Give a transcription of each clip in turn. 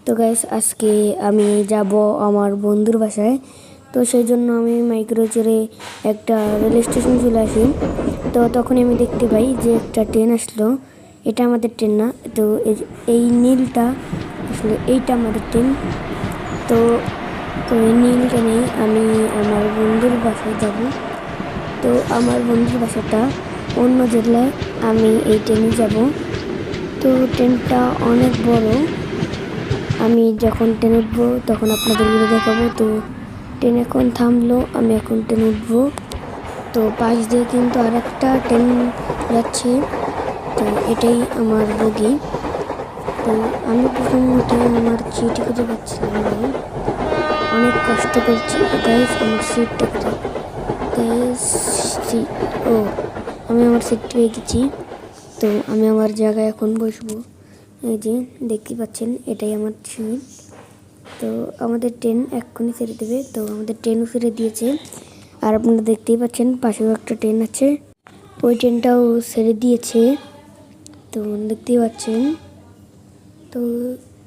তো গাইস আজকে আমি যাব আমার বন্ধুর বাসায়। তো সেই জন্য আমি মাইক্রো চড়ে একটা রেল স্টেশন চলে আসি। তো তখন আমি দেখতে পাই যে একটা ট্রেন আসলো। এটা আমাদের ট্রেন না, তো এই নীলটা আসলে এইটা আমাদের ট্রেন। তো তো এই নীল ট্রেনেই আমি আমার বন্ধুর বাসায় যাব। তো আমার বন্ধুর বাসাটা অন্য জেলায়, আমি এই ট্রেনে যাব। তো ট্রেনটা অনেক বড়। আমি যখন ট্রেনে উঠবো তখন আপনাদের ভিডিও দেখাবো। তো ট্রেন এখন থামলো, আমি এখন ট্রেনে উঠবো। তো পাশ দিয়ে কিন্তু আর একটা ট্রেন যাচ্ছে। তো এটাই আমার বগি। তো আমি প্রথম উঠে আমার সিট খুঁজে পাচ্ছিলাম না, অনেক কষ্ট করছি। গাইস আমার সিটটা কোথায়? গাইস সিট, ও আমি আমার সিট পেয়ে গেছি। তো আমি আমার জায়গায় এখন বসবো। এই যে দেখতে পাচ্ছেন এটাই আমার সিট। তো আমাদের ট্রেন এক্ষুনি ছেড়ে দেবে। তো আমাদের ট্রেনও ছেড়ে দিয়েছে, আর আপনারা দেখতেই পাচ্ছেন পাশেও একটা ট্রেন আছে, ওই ট্রেনটাও ছেড়ে দিয়েছে। তো দেখতেই পাচ্ছেন। তো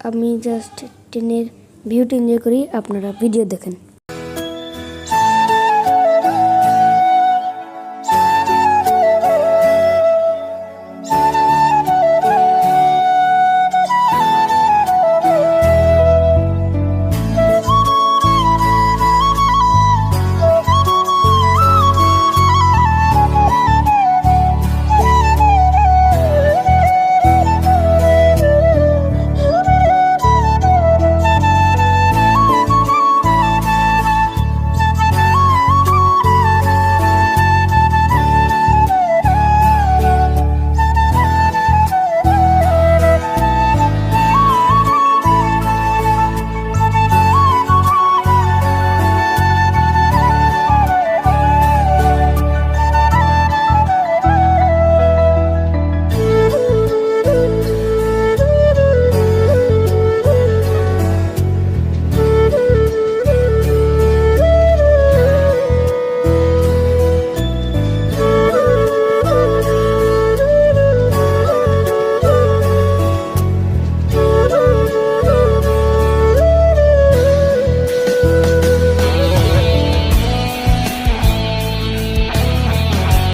আমি জাস্ট ট্রেনের ভিউটা এনজয় করি, আপনারা ভিডিও দেখেন।